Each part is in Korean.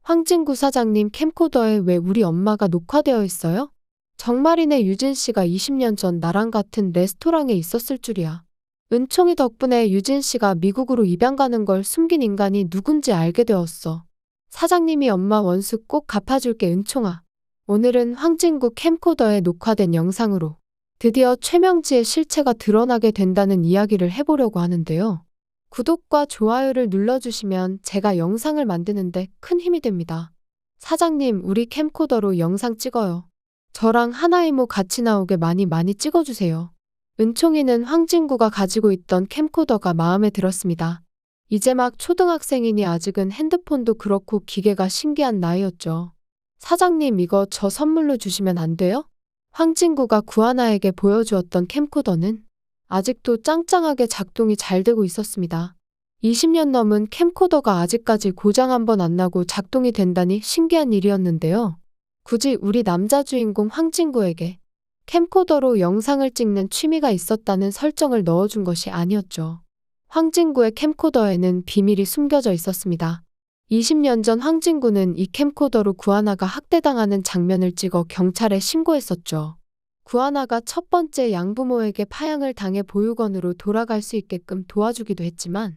황진구 사장님 캠코더에 왜 우리 엄마가 녹화되어 있어요? 정말이네. 유진 씨가 20년 전 나랑 같은 레스토랑에 있었을 줄이야. 은총이 덕분에 유진 씨가 미국으로 입양 가는 걸 숨긴 인간이 누군지 알게 되었어. 사장님이 엄마 원수 꼭 갚아줄게 은총아. 오늘은 황진구 캠코더에 녹화된 영상으로 드디어 최명지의 실체가 드러나게 된다는 이야기를 해보려고 하는데요. 구독과 좋아요를 눌러주시면 제가 영상을 만드는데 큰 힘이 됩니다. 사장님, 우리 캠코더로 영상 찍어요. 저랑 하나 이모 같이 나오게 많이 찍어주세요. 은총이는 황진구가 가지고 있던 캠코더가 마음에 들었습니다. 이제 막 초등학생이니 아직은 핸드폰도 그렇고 기계가 신기한 나이였죠. 사장님, 이거 저 선물로 주시면 안 돼요? 황진구가 구하나에게 보여주었던 캠코더는 아직도 짱짱하게 작동이 잘 되고 있었습니다. 20년 넘은 캠코더가 아직까지 고장 한 번 안 나고 작동이 된다니 신기한 일이었는데요. 굳이 우리 남자 주인공 황진구에게 캠코더로 영상을 찍는 취미가 있었다는 설정을 넣어준 것이 아니었죠. 황진구의 캠코더에는 비밀이 숨겨져 있었습니다. 20년 전 황진구는 이 캠코더로 구하나가 학대당하는 장면을 찍어 경찰에 신고했었죠. 구하나가 첫 번째 양부모에게 파양을 당해 보육원으로 돌아갈 수 있게끔 도와주기도 했지만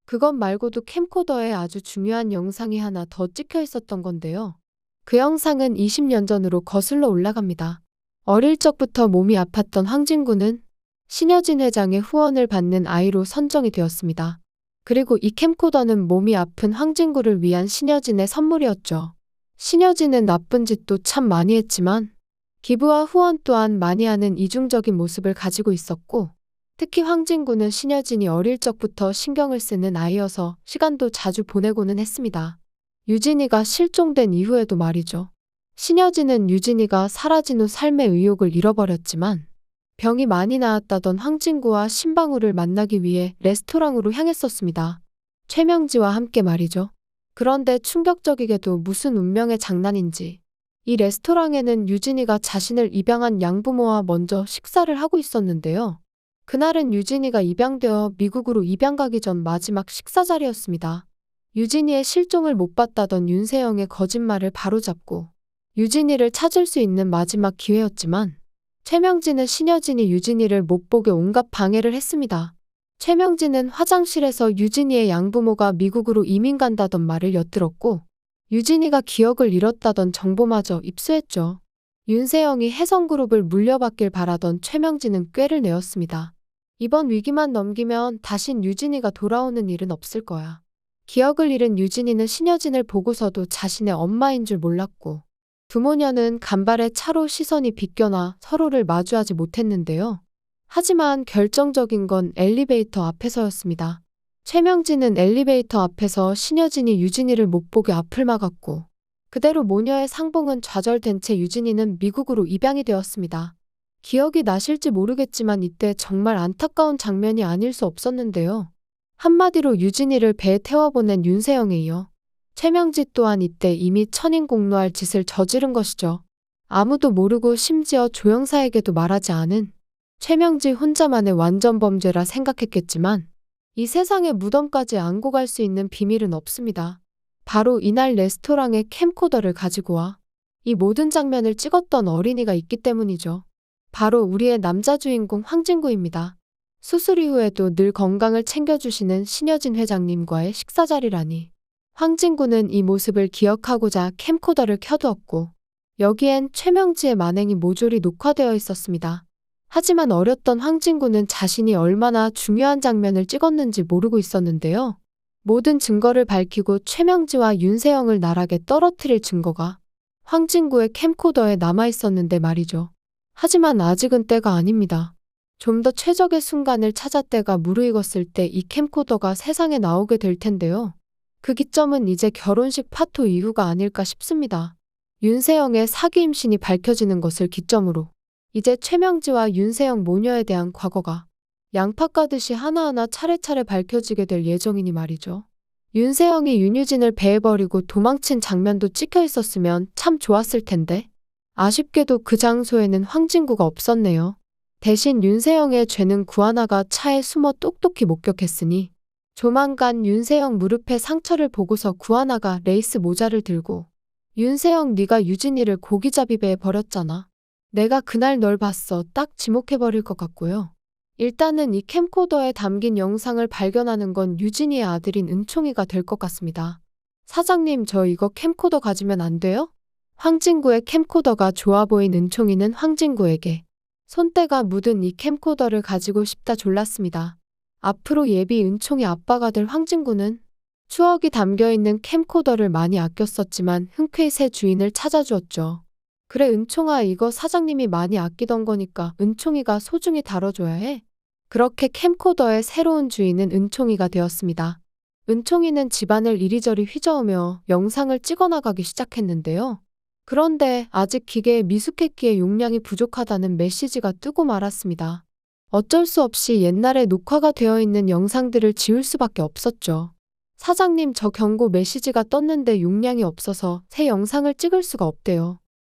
그것 말고도 캠코더에 아주 중요한 영상이 하나 더 찍혀 있었던 건데요. 그 영상은 20년 전으로 거슬러 올라갑니다. 어릴 적부터 몸이 아팠던 황진구는 신여진 회장의 후원을 받는 아이로 선정이 되었습니다. 그리고 이 캠코더는 몸이 아픈 황진구를 위한 신여진의 선물이었죠. 신여진은 나쁜 짓도 참 많이 했지만 기부와 후원 또한 많이 하는 이중적인 모습을 가지고 있었고 특히 황진구는 신여진이 어릴 적부터 신경을 쓰는 아이여서 시간도 자주 보내고는 했습니다. 유진이가 실종된 이후에도 말이죠. 신여진은 유진이가 사라진 후 삶의 의욕을 잃어버렸지만 병이 많이 나았다던 황진구와 신방울을 만나기 위해 레스토랑으로 향했었습니다. 최명지와 함께 말이죠. 그런데 충격적이게도 무슨 운명의 장난인지 이 레스토랑에는 유진이가 자신을 입양한 양부모와 먼저 식사를 하고 있었는데요. 그날은 유진이가 입양되어 미국으로 입양 가기 전 마지막 식사 자리였습니다. 유진이의 실종을 못 봤다던 윤세영의 거짓말을 바로잡고 유진이를 찾을 수 있는 마지막 기회였지만 최명지는 신여진이 유진이를 못 보게 온갖 방해를 했습니다. 최명지는 화장실에서 유진이의 양부모가 미국으로 이민 간다던 말을 엿들었고 유진이가 기억을 잃었다던 정보마저 입수했죠. 윤세영이 혜성그룹을 물려받길 바라던 최명지는 꾀를 내었습니다. 이번 위기만 넘기면 다신 유진이가 돌아오는 일은 없을 거야. 기억을 잃은 유진이는 신여진을 보고서도 자신의 엄마인 줄 몰랐고 부모녀는 간발의 차로 시선이 비껴나 서로를 마주하지 못했는데요. 하지만 결정적인 건 엘리베이터 앞에서였습니다. 최명진은 엘리베이터 앞에서 신여진이 유진이를 못 보게 앞을 막았고 그대로 모녀의 상봉은 좌절된 채 유진이는 미국으로 입양이 되었습니다. 기억이 나실지 모르겠지만 이때 정말 안타까운 장면이 아닐 수 없었는데요. 한마디로 유진이를 배에 태워보낸 윤세영에 이어 최명지 또한 이때 이미 천인공노할 짓을 저지른 것이죠. 아무도 모르고 심지어 조영사에게도 말하지 않은 최명지 혼자만의 완전 범죄라 생각했겠지만 이 세상에 무덤까지 안고 갈 수 있는 비밀은 없습니다. 바로 이날 레스토랑에 캠코더를 가지고 와 이 모든 장면을 찍었던 어린이가 있기 때문이죠. 바로 우리의 남자 주인공 황진구입니다. 수술 이후에도 늘 건강을 챙겨주시는 신여진 회장님과의 식사 자리라니. 황진구는 이 모습을 기억하고자 캠코더를 켜두었고 여기엔 최명지의 만행이 모조리 녹화되어 있었습니다. 하지만 어렸던 황진구는 자신이 얼마나 중요한 장면을 찍었는지 모르고 있었는데요. 모든 증거를 밝히고 최명지와 윤세영을 나락에 떨어뜨릴 증거가 황진구의 캠코더에 남아있었는데 말이죠. 하지만 아직은 때가 아닙니다. 좀 더 최적의 순간을 찾아 때가 무르익었을 때 이 캠코더가 세상에 나오게 될 텐데요. 그 기점은 이제 결혼식 파토 이후가 아닐까 싶습니다. 윤세영의 사기 임신이 밝혀지는 것을 기점으로 이제 최명지와 윤세영 모녀에 대한 과거가 양파 까듯이 하나하나 차례차례 밝혀지게 될 예정이니 말이죠. 윤세영이 윤유진을 배에 버리고 도망친 장면도 찍혀 있었으면 참 좋았을 텐데 아쉽게도 그 장소에는 황진구가 없었네요. 대신 윤세영의 죄는 구하나가 차에 숨어 똑똑히 목격했으니 조만간 윤세영 무릎에 상처를 보고서 구하나가 레이스 모자를 들고 윤세영 네가 유진이를 고기잡이배에 버렸잖아. 내가 그날 널 봤어. 딱 지목해버릴 것 같고요. 일단은 이 캠코더에 담긴 영상을 발견하는 건 유진이의 아들인 은총이가 될 것 같습니다. 사장님, 저 이거 캠코더 가지면 안 돼요? 황진구의 캠코더가 좋아 보인 은총이는 황진구에게 손때가 묻은 이 캠코더를 가지고 싶다 졸랐습니다. 앞으로 예비 은총이 아빠가 될 황진구는 추억이 담겨있는 캠코더를 많이 아꼈었지만 흔쾌히 새 주인을 찾아주었죠. 그래 은총아, 이거 사장님이 많이 아끼던 거니까 은총이가 소중히 다뤄줘야 해. 그렇게 캠코더의 새로운 주인은 은총이가 되었습니다. 은총이는 집안을 이리저리 휘저으며 영상을 찍어나가기 시작했는데요. 그런데 아직 기계에 미숙했기에 용량이 부족하다는 메시지가 뜨고 말았습니다. 어쩔 수 없이 옛날에 녹화가 되어 있는 영상들을 지울 수밖에 없었죠. 사장님, 저 경고 메시지가 떴는데 용량이 없어서 새 영상을 찍을 수가 없대요.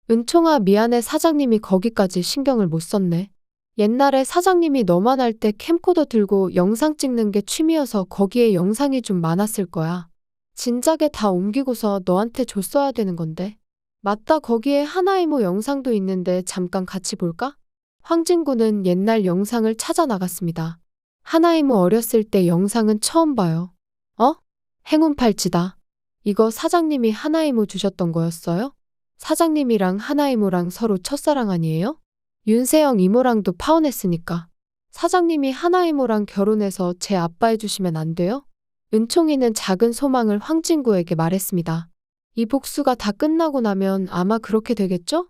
은총아, 미안해. 사장님이 거기까지 신경을 못 썼네. 옛날에 사장님이 너만 할 때 캠코더 들고 영상 찍는 게 취미여서 거기에 영상이 좀 많았을 거야. 진작에 다 옮기고서 너한테 줬어야 되는 건데. 맞다, 거기에 하나이모 영상도 있는데 잠깐 같이 볼까? 황진구는 옛날 영상을 찾아 나갔습니다. 하나이모 어렸을 때 영상은 처음 봐요. 행운 팔찌다. 이거 사장님이 하나이모 주셨던 거였어요? 사장님이랑 하나이모랑 서로 첫사랑 아니에요? 윤세영 이모랑도 파혼했으니까. 사장님이 하나이모랑 결혼해서 제 아빠 해주시면 안 돼요? 은총이는 작은 소망을 황진구에게 말했습니다. 이 복수가 다 끝나고 나면 아마 그렇게 되겠죠?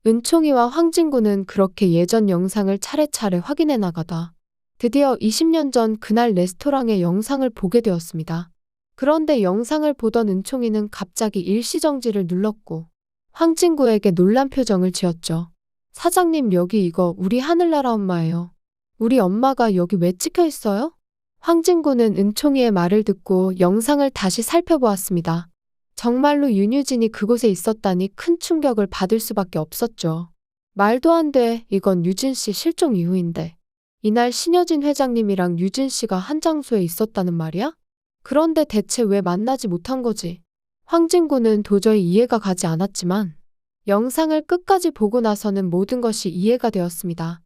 은총이와 황진구는 그렇게 예전 영상을 차례차례 확인해 나가다 드디어 20년 전 그날 레스토랑의 영상을 보게 되었습니다. 그런데 영상을 보던 은총이는 갑자기 일시정지를 눌렀고 황진구에게 놀란 표정을 지었죠. 사장님, 여기 이거 우리 하늘나라 엄마예요. 우리 엄마가 여기 왜 찍혀 있어요? 황진구는 은총이의 말을 듣고 영상을 다시 살펴보았습니다. 정말로 윤유진이 그곳에 있었다니 큰 충격을 받을 수밖에 없었죠. 말도 안 돼. 이건 유진 씨 실종 이후인데. 이날 신여진 회장님이랑 유진 씨가 한 장소에 있었다는 말이야? 그런데 대체 왜 만나지 못한 거지? 황진구는 도저히 이해가 가지 않았지만 영상을 끝까지 보고 나서는 모든 것이 이해가 되었습니다.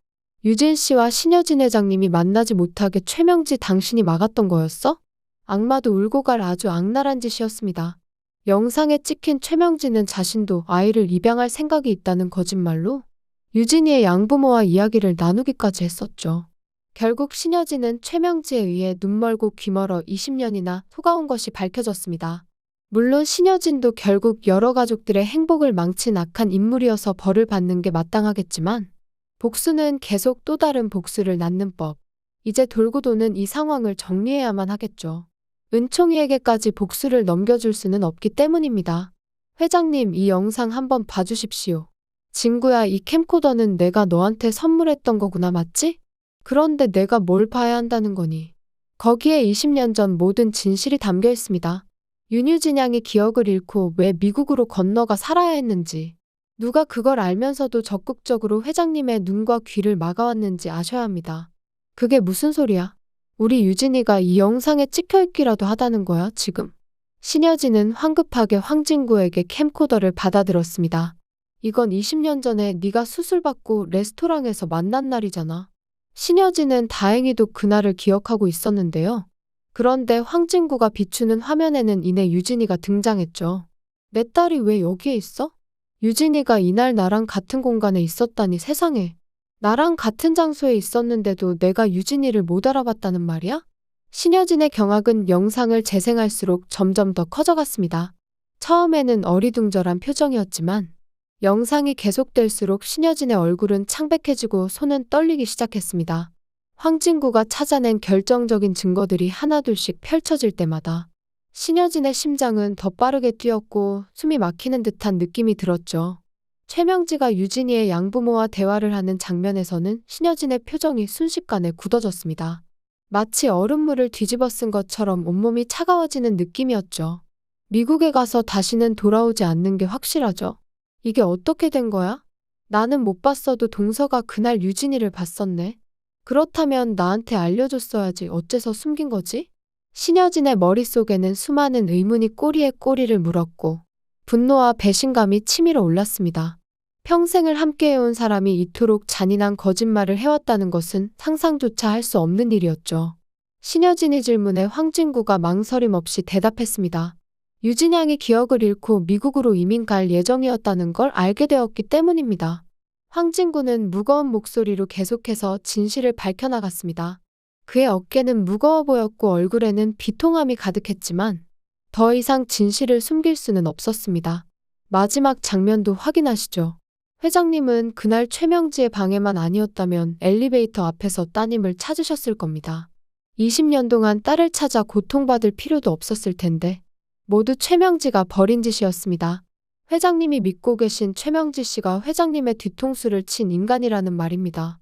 유진 씨와 신여진 회장님이 만나지 못하게 최명지 당신이 막았던 거였어? 악마도 울고 갈 아주 악랄한 짓이었습니다. 영상에 찍힌 최명지는 자신도 아이를 입양할 생각이 있다는 거짓말로 유진이의 양부모와 이야기를 나누기까지 했었죠. 결국 신여진은 최명지에 의해 눈멀고 귀멀어 20년이나 속아온 것이 밝혀졌습니다. 물론 신여진도 결국 여러 가족들의 행복을 망친 악한 인물이어서 벌을 받는 게 마땅하겠지만 복수는 계속 또 다른 복수를 낳는 법. 이제 돌고 도는 이 상황을 정리해야만 하겠죠. 은총이에게까지 복수를 넘겨줄 수는 없기 때문입니다. 회장님, 이 영상 한번 봐주십시오. 진구야, 이 캠코더는 내가 너한테 선물했던 거구나, 맞지? 그런데 내가 뭘 봐야 한다는 거니? 거기에 20년 전 모든 진실이 담겨 있습니다. 윤유진 양이 기억을 잃고 왜 미국으로 건너가 살아야 했는지, 누가 그걸 알면서도 적극적으로 회장님의 눈과 귀를 막아왔는지 아셔야 합니다. 그게 무슨 소리야? 우리 유진이가 이 영상에 찍혀있기라도 하다는 거야, 지금. 신여진은 황급하게 황진구에게 캠코더를 받아들었습니다. 이건 20년 전에 네가 수술받고 레스토랑에서 만난 날이잖아. 신여진은 다행히도 그날을 기억하고 있었는데요. 그런데 황진구가 비추는 화면에는 이내 유진이가 등장했죠. 내 딸이 왜 여기에 있어? 유진이가 이날 나랑 같은 공간에 있었다니 세상에. 나랑 같은 장소에 있었는데도 내가 유진이를 못 알아봤다는 말이야? 신여진의 경악은 영상을 재생할수록 점점 더 커져갔습니다. 처음에는 어리둥절한 표정이었지만 영상이 계속될수록 신여진의 얼굴은 창백해지고 손은 떨리기 시작했습니다. 황진구가 찾아낸 결정적인 증거들이 하나둘씩 펼쳐질 때마다 신여진의 심장은 더 빠르게 뛰었고 숨이 막히는 듯한 느낌이 들었죠. 최명지가 유진이의 양부모와 대화를 하는 장면에서는 신여진의 표정이 순식간에 굳어졌습니다. 마치 얼음물을 뒤집어 쓴 것처럼 온몸이 차가워지는 느낌이었죠. 미국에 가서 다시는 돌아오지 않는 게 확실하죠. 이게 어떻게 된 거야? 나는 못 봤어도 동서가 그날 유진이를 봤었네. 그렇다면 나한테 알려줬어야지. 어째서 숨긴 거지? 신여진의 머릿속에는 수많은 의문이 꼬리에 꼬리를 물었고 분노와 배신감이 치밀어 올랐습니다. 평생을 함께해온 사람이 이토록 잔인한 거짓말을 해왔다는 것은 상상조차 할 수 없는 일이었죠. 신여진의 질문에 황진구가 망설임 없이 대답했습니다. 유진양이 기억을 잃고 미국으로 이민 갈 예정이었다는 걸 알게 되었기 때문입니다. 황진구는 무거운 목소리로 계속해서 진실을 밝혀나갔습니다. 그의 어깨는 무거워 보였고 얼굴에는 비통함이 가득했지만 더 이상 진실을 숨길 수는 없었습니다. 마지막 장면도 확인하시죠. 회장님은 그날 최명지의 방에만 아니었다면 엘리베이터 앞에서 따님을 찾으셨을 겁니다. 20년 동안 딸을 찾아 고통받을 필요도 없었을 텐데 모두 최명지가 벌인 짓이었습니다. 회장님이 믿고 계신 최명지 씨가 회장님의 뒤통수를 친 인간이라는 말입니다.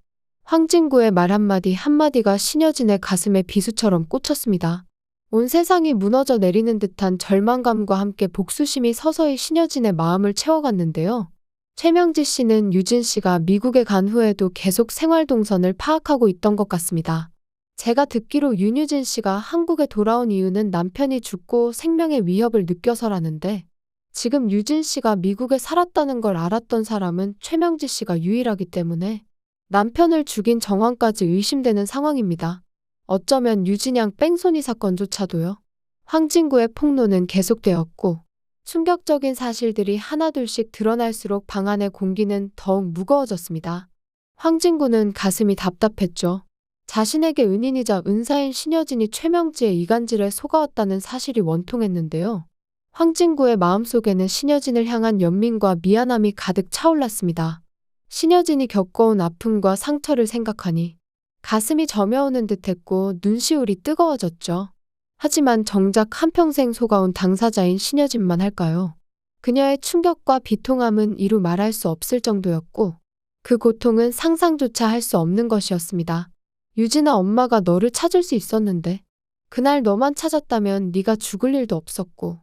황진구의 말 한마디가 신여진의 가슴에 비수처럼 꽂혔습니다. 온 세상이 무너져 내리는 듯한 절망감과 함께 복수심이 서서히 신여진의 마음을 채워갔는데요. 최명지 씨는 유진 씨가 미국에 간 후에도 계속 생활 동선을 파악하고 있던 것 같습니다. 제가 듣기로 윤유진 씨가 한국에 돌아온 이유는 남편이 죽고 생명의 위협을 느껴서라는데 지금 유진 씨가 미국에 살았다는 걸 알았던 사람은 최명지 씨가 유일하기 때문에 남편을 죽인 정황까지 의심되는 상황입니다. 어쩌면 유진양 뺑소니 사건조차도요. 황진구의 폭로는 계속되었고 충격적인 사실들이 하나둘씩 드러날수록 방 안의 공기는 더욱 무거워졌습니다. 황진구는 가슴이 답답했죠. 자신에게 은인이자 은사인 신여진이 최명지의 이간질에 속아왔다는 사실이 원통했는데요. 황진구의 마음속에는 신여진을 향한 연민과 미안함이 가득 차올랐습니다. 신여진이 겪어온 아픔과 상처를 생각하니 가슴이 저며오는 듯했고 눈시울이 뜨거워졌죠. 하지만 정작 한평생 속아온 당사자인 신여진만 할까요? 그녀의 충격과 비통함은 이루 말할 수 없을 정도였고 그 고통은 상상조차 할 수 없는 것이었습니다. 유진아, 엄마가 너를 찾을 수 있었는데 그날 너만 찾았다면 네가 죽을 일도 없었고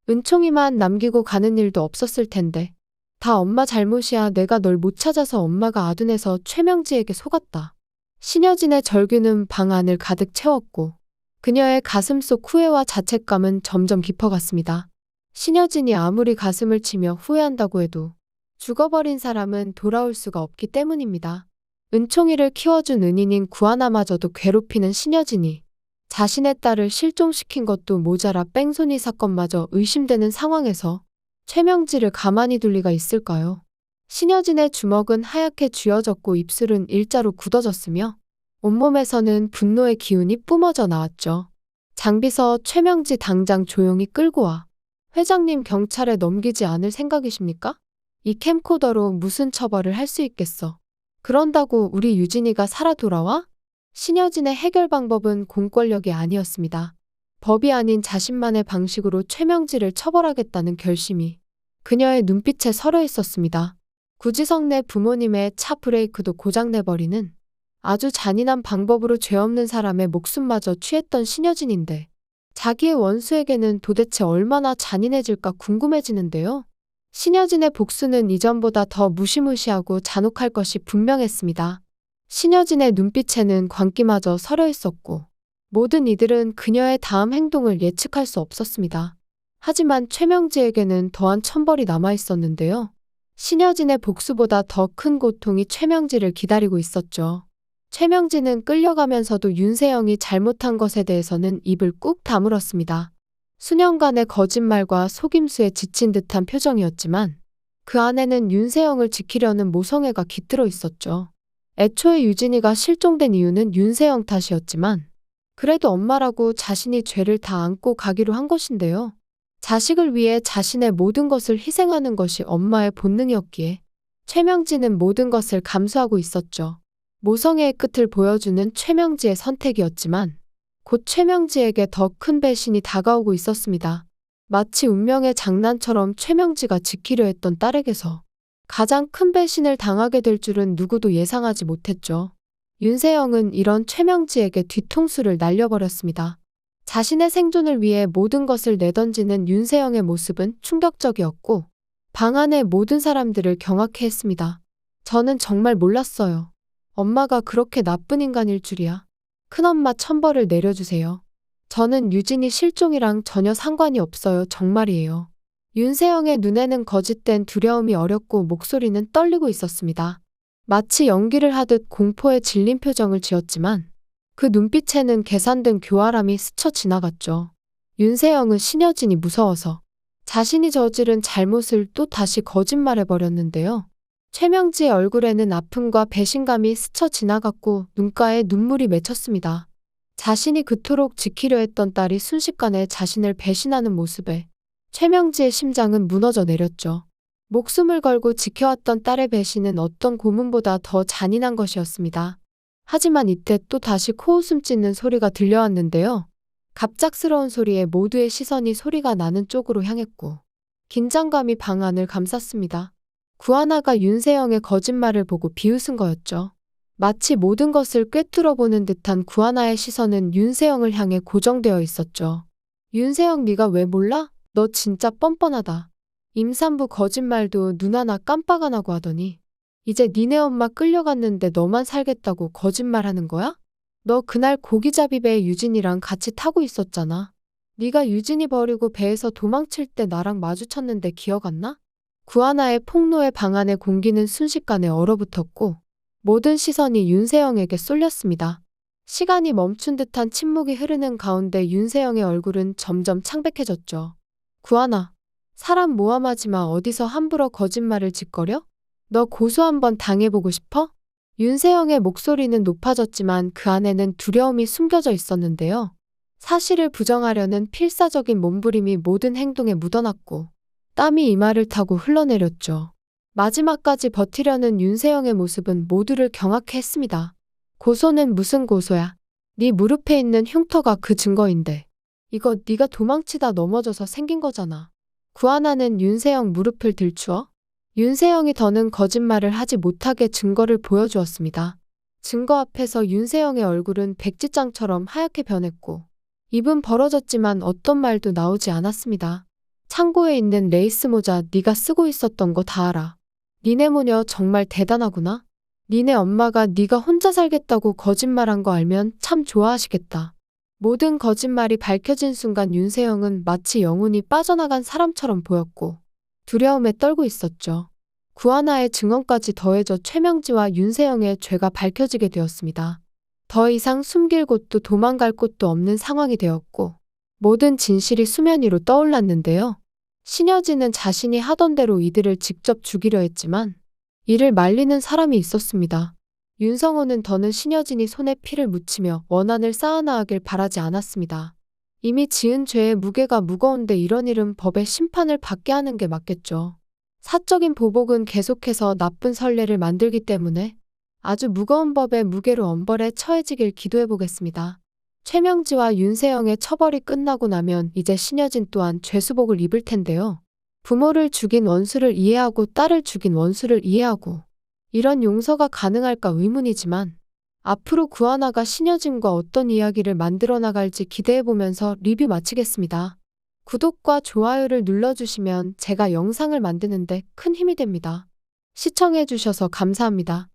은총이만 남기고 가는 일도 없었을 텐데 다 엄마 잘못이야. 내가 널 못 찾아서 엄마가 아둔해서 최명지에게 속았다. 신여진의 절규는 방 안을 가득 채웠고 그녀의 가슴 속 후회와 자책감은 점점 깊어갔습니다. 신여진이 아무리 가슴을 치며 후회한다고 해도 죽어버린 사람은 돌아올 수가 없기 때문입니다. 은총이를 키워준 은인인 구하나마저도 괴롭히는 신여진이 자신의 딸을 실종시킨 것도 모자라 뺑소니 사건마저 의심되는 상황에서 최명지를 가만히 둘 리가 있을까요? 신여진의 주먹은 하얗게 쥐어졌고 입술은 일자로 굳어졌으며 온몸에서는 분노의 기운이 뿜어져 나왔죠. 장비서, 최명지 당장 조용히 끌고 와. 회장님 경찰에 넘기지 않을 생각이십니까? 이 캠코더로 무슨 처벌을 할 수 있겠어. 그런다고 우리 유진이가 살아 돌아와? 신여진의 해결 방법은 공권력이 아니었습니다. 법이 아닌 자신만의 방식으로 최명지를 처벌하겠다는 결심이 그녀의 눈빛에 서려 있었습니다. 구지성 내 부모님의 차 브레이크도 고장내버리는 아주 잔인한 방법으로 죄 없는 사람의 목숨마저 취했던 신여진인데 자기의 원수에게는 도대체 얼마나 잔인해질까 궁금해지는데요. 신여진의 복수는 이전보다 더 무시무시하고 잔혹할 것이 분명했습니다. 신여진의 눈빛에는 광기마저 서려 있었고 모든 이들은 그녀의 다음 행동을 예측할 수 없었습니다. 하지만 최명지에게는 더한 천벌이 남아 있었는데요. 신여진의 복수보다 더 큰 고통이 최명지를 기다리고 있었죠. 최명지는 끌려가면서도 윤세영이 잘못한 것에 대해서는 입을 꾹 다물었습니다. 수년간의 거짓말과 속임수에 지친 듯한 표정이었지만 그 안에는 윤세영을 지키려는 모성애가 깃들어 있었죠. 애초에 유진이가 실종된 이유는 윤세영 탓이었지만 그래도 엄마라고 자신이 죄를 다 안고 가기로 한 것인데요. 자식을 위해 자신의 모든 것을 희생하는 것이 엄마의 본능이었기에 최명지는 모든 것을 감수하고 있었죠. 모성애의 끝을 보여주는 최명지의 선택이었지만 곧 최명지에게 더 큰 배신이 다가오고 있었습니다. 마치 운명의 장난처럼 최명지가 지키려 했던 딸에게서 가장 큰 배신을 당하게 될 줄은 누구도 예상하지 못했죠. 윤세영은 이런 최명지에게 뒤통수를 날려버렸습니다. 자신의 생존을 위해 모든 것을 내던지는 윤세영의 모습은 충격적이었고 방 안의 모든 사람들을 경악해 했습니다. 저는 정말 몰랐어요. 엄마가 그렇게 나쁜 인간일 줄이야. 큰엄마 천벌을 내려주세요. 저는 유진이 실종이랑 전혀 상관이 없어요. 정말이에요. 윤세영의 눈에는 거짓된 두려움이 어렸고 목소리는 떨리고 있었습니다. 마치 연기를 하듯 공포에 질린 표정을 지었지만 그 눈빛에는 계산된 교활함이 스쳐 지나갔죠. 윤세영은 신여진이 무서워서 자신이 저지른 잘못을 또 다시 거짓말해버렸는데요. 최명지의 얼굴에는 아픔과 배신감이 스쳐 지나갔고 눈가에 눈물이 맺혔습니다. 자신이 그토록 지키려 했던 딸이 순식간에 자신을 배신하는 모습에 최명지의 심장은 무너져 내렸죠. 목숨을 걸고 지켜왔던 딸의 배신은 어떤 고문보다 더 잔인한 것이었습니다. 하지만 이때 또 다시 코웃음 찢는 소리가 들려왔는데요. 갑작스러운 소리에 모두의 시선이 소리가 나는 쪽으로 향했고 긴장감이 방 안을 감쌌습니다. 구하나가 윤세영의 거짓말을 보고 비웃은 거였죠. 마치 모든 것을 꿰뚫어보는 듯한 구하나의 시선은 윤세영을 향해 고정되어 있었죠. 윤세영, 네가 왜 몰라? 너 진짜 뻔뻔하다. 임산부 거짓말도 눈 하나 깜빡 안 하고 하더니 이제 니네 엄마 끌려갔는데 너만 살겠다고 거짓말하는 거야? 너 그날 고기잡이 배에 유진이랑 같이 타고 있었잖아. 네가 유진이 버리고 배에서 도망칠 때 나랑 마주쳤는데 기억 안 나? 구하나의 폭로에 방 안의 공기는 순식간에 얼어붙었고 모든 시선이 윤세영에게 쏠렸습니다. 시간이 멈춘 듯한 침묵이 흐르는 가운데 윤세영의 얼굴은 점점 창백해졌죠. 구하나, 사람 모함하지 마. 어디서 함부로 거짓말을 짓거려? 너 고소 한번 당해보고 싶어? 윤세영의 목소리는 높아졌지만 그 안에는 두려움이 숨겨져 있었는데요. 사실을 부정하려는 필사적인 몸부림이 모든 행동에 묻어났고 땀이 이마를 타고 흘러내렸죠. 마지막까지 버티려는 윤세영의 모습은 모두를 경악해 했습니다. 고소는 무슨 고소야? 네 무릎에 있는 흉터가 그 증거인데. 이거 네가 도망치다 넘어져서 생긴 거잖아. 구하나는 윤세영 무릎을 들추어 윤세영이 더는 거짓말을 하지 못하게 증거를 보여주었습니다. 증거 앞에서 윤세영의 얼굴은 백지장처럼 하얗게 변했고 입은 벌어졌지만 어떤 말도 나오지 않았습니다. 창고에 있는 레이스 모자 네가 쓰고 있었던 거 다 알아. 니네 모녀 정말 대단하구나. 니네 엄마가 네가 혼자 살겠다고 거짓말한 거 알면 참 좋아하시겠다. 모든 거짓말이 밝혀진 순간 윤세영은 마치 영혼이 빠져나간 사람처럼 보였고 두려움에 떨고 있었죠. 구하나의 증언까지 더해져 최명지와 윤세영의 죄가 밝혀지게 되었습니다. 더 이상 숨길 곳도 도망갈 곳도 없는 상황이 되었고 모든 진실이 수면 위로 떠올랐는데요. 신여진은 자신이 하던 대로 이들을 직접 죽이려 했지만 이를 말리는 사람이 있었습니다. 윤성호는 더는 신여진이 손에 피를 묻히며 원한을 쌓아나가길 바라지 않았습니다. 이미 지은 죄의 무게가 무거운데 이런 일은 법의 심판을 받게 하는 게 맞겠죠. 사적인 보복은 계속해서 나쁜 선례를 만들기 때문에 아주 무거운 법의 무게로 엄벌에 처해지길 기도해보겠습니다. 최명지와 윤세영의 처벌이 끝나고 나면 이제 신여진 또한 죄수복을 입을 텐데요. 부모를 죽인 원수를 이해하고 딸을 죽인 원수를 이해하고 이런 용서가 가능할까 의문이지만 앞으로 구하나가 신여진과 어떤 이야기를 만들어 나갈지 기대해보면서 리뷰 마치겠습니다. 구독과 좋아요를 눌러주시면 제가 영상을 만드는데 큰 힘이 됩니다. 시청해주셔서 감사합니다.